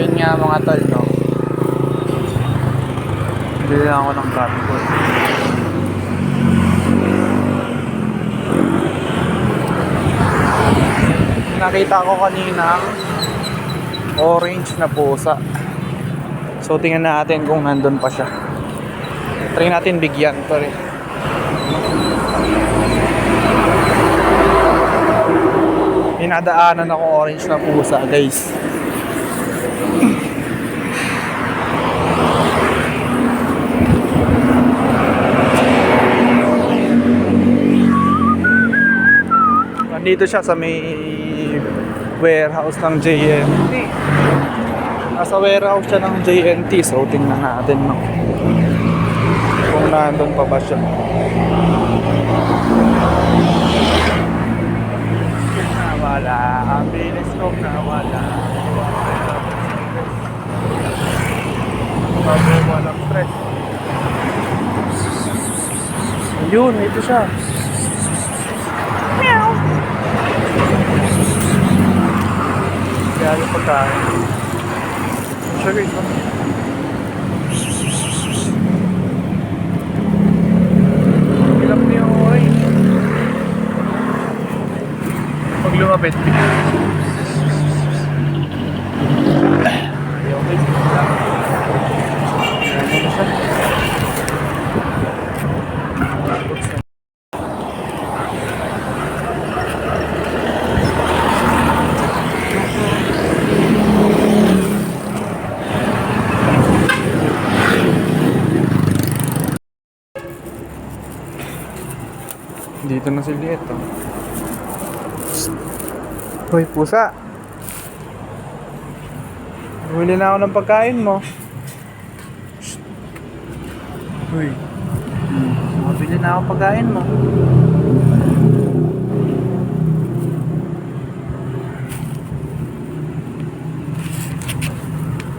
yun nga mga tol, no? Bili lang ako ng cat food. Nakita ko kanina orange na pusa. So tingnan natin kung nandun pa siya. Try natin bigyan to rin. Inadaanan ako orange na pusa, guys. Nandito siya sa may warehouse ng JNT. Nasa warehouse siya ng JNT. So tingnan natin, no, kung nandun pa ba siya. Nawala. Ang bilis kong nawala. Sabi mo ng stress. Ayun, ito siya. Meow. Kaya yung pagkain. Siya guys, no? Ilap niyo yung orange. Pag lumapit. Ayaw guys. Ayaw mo na siya. Dito na si Liet, oh. Hoy, pusa. Huli na ako ng pagkain mo. Hoy. Mabili na ako pagkain mo.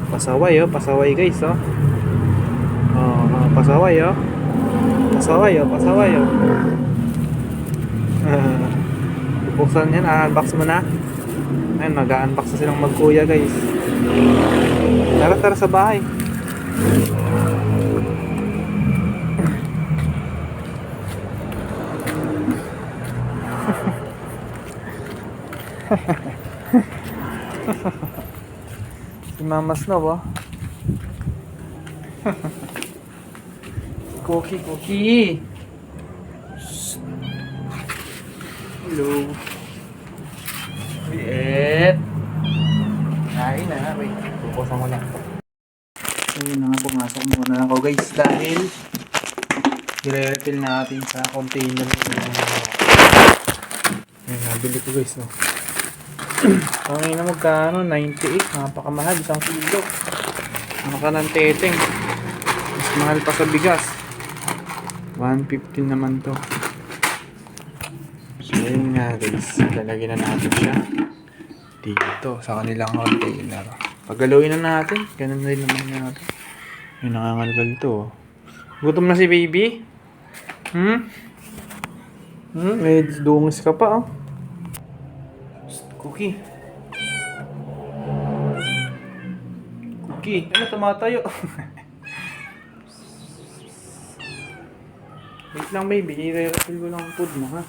Pasaway, oh. Pasaway, guys, oh. Pasaway, oh. Pasaway, oh. Pasaway, oh. Buksan yan, unbox mo na. Ayun, mag-unbox na silang magkuya, guys. Tara sa bahay. Si Mama Snow, oh. Cookie. Hello. Liet. Kain na. Wait. Pupusan mo lang. Ayun na nga, pumasok muna ako, guys. Dahil i-refill natin sa container. Ayun, nabili ko, guys, no. Ang ina magkano? 98. Napakamahal. 1 kilo. Ano ka ng teteng? Mas mahal pa sa bigas. 150 naman to. So yun nga, guys, lalagyan na natin siya dito sa kanilang container. Paggalawin na natin, ganun na rin naman natin. Yung nakangalgal to, oh. Gutom na si baby? May dungis ka pa, oh. Cookie, ano tumatayo? Wait lang, baby, i-refill ko lang ang food mo, ha.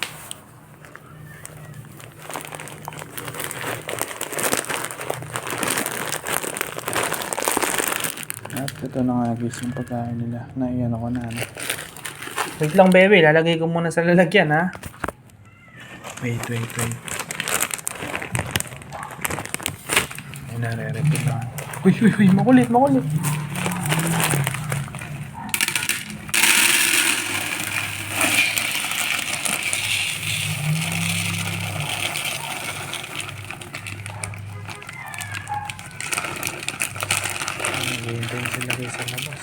At ito na nga, guys, yung pagkain nila. Naiyan ako na, ano. Wait lang, baby. Lalagay ko muna sa lalagyan, ha. Wait. Ay, nare-repeat na. Uy, makulit. Hintayin sila kayo sa labas.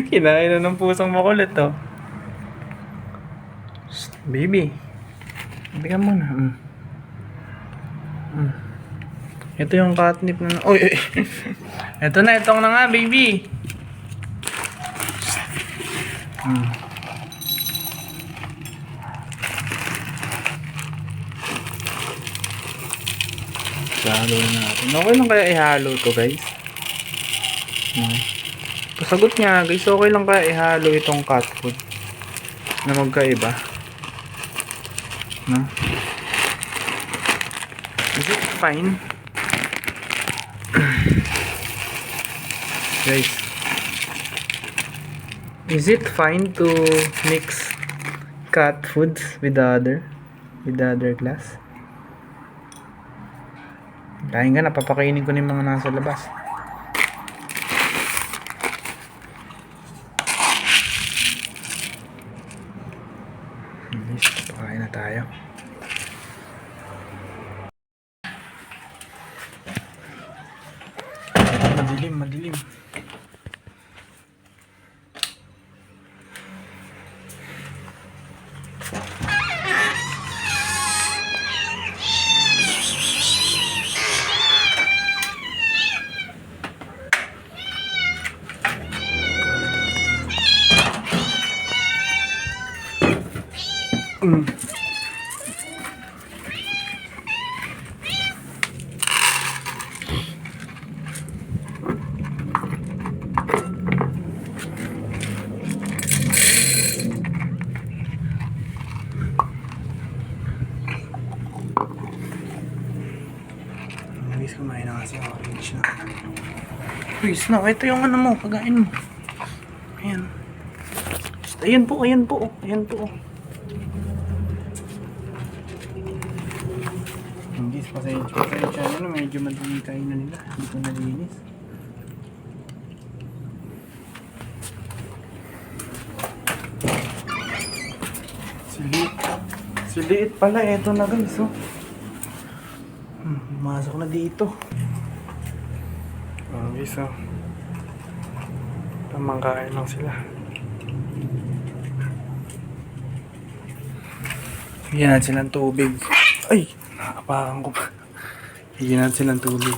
Kinain na ng pusang makulit, oh. Shh, baby. Hindi ka muna. Ito yung catnip na... Uy! Ito na, itong na nga, baby. Ihalo na natin. Okay lang kaya ihalo to guys? No? Pasagot niya guys, okay lang kaya ihalo itong cat food na magkaiba? No? Is it fine? Guys, is it fine to mix cat foods with the other glass? Kain ka na, papakainin ko na yung mga nasa labas. Guys, papakain na tayo. Madilim. Guys, kumain na kasi orange na. Guys, no, ito yung ano mo, pagkain mo. Ayan. Ayan po. Guys, pasensya na, medyo madumi kain na nila. Hindi ko nalinis. Si liit pala, eto na guys, oh. Pumasok na dito. Guys, oh. Tamang kain lang sila. Bigyan natin silang tubig. Ay! Nakapakan ko pa. Bigyan natin silang tubig.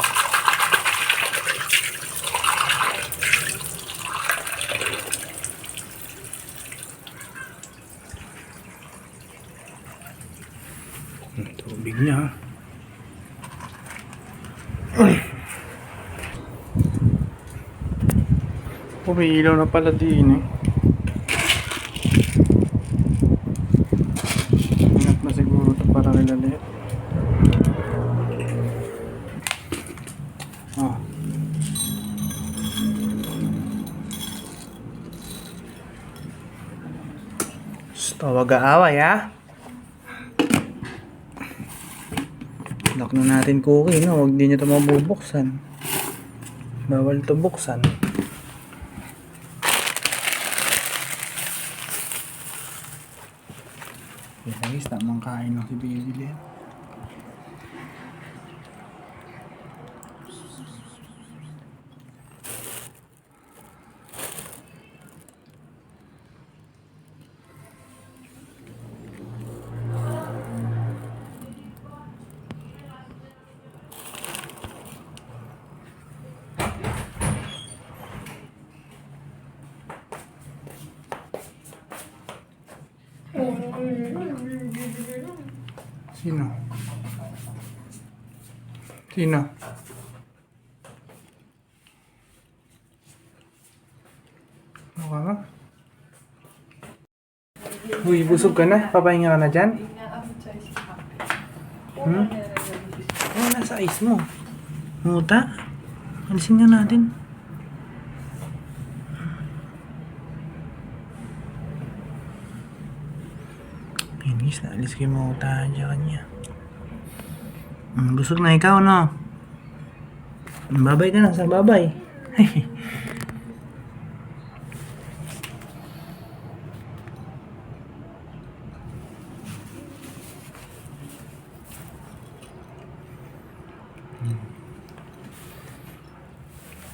Tubig niya. May ilaw na pala din eh. Ingat na siguro ito para kilalit. Tawag aaway ha. Lock na natin cookie, no? Huwag din nyo ito mabubuksan. Bawal ito buksan. Okay guys, tamang kain ng si Baby. Sino? Ano ka? Uy, busog ka na? Papahinga ka na dyan? Ano nasa ice mo? Muta? Alisin nga natin. Inis na alis kayo mga utahan dyan kanya. Busog na ikaw, no? Babay ka na sa babay.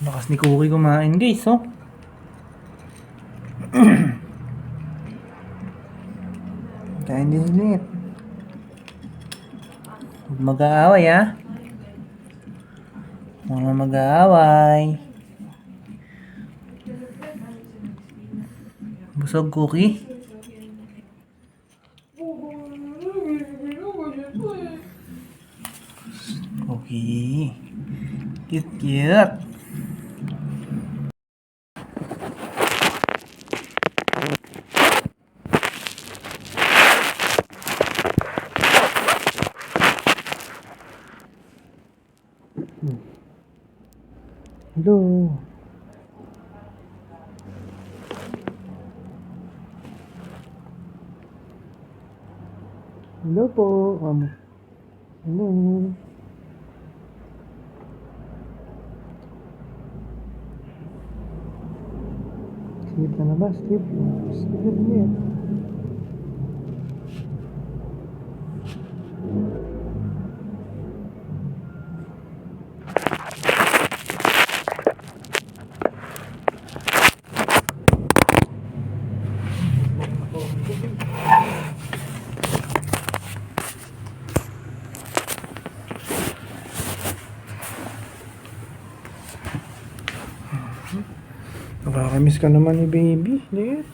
Lakas ni Cookie kumain guys, oh. Kain din ulit. Huwag mag-aaway, ha? Huwag mag-aaway. Busog, Cookie? Cookie. baby. Cute, cute. Hello. Hello po. Hello. Sleep ka na ba? Sleep. Sleep niya. Nakakamiss ka naman ni baby. Hindi.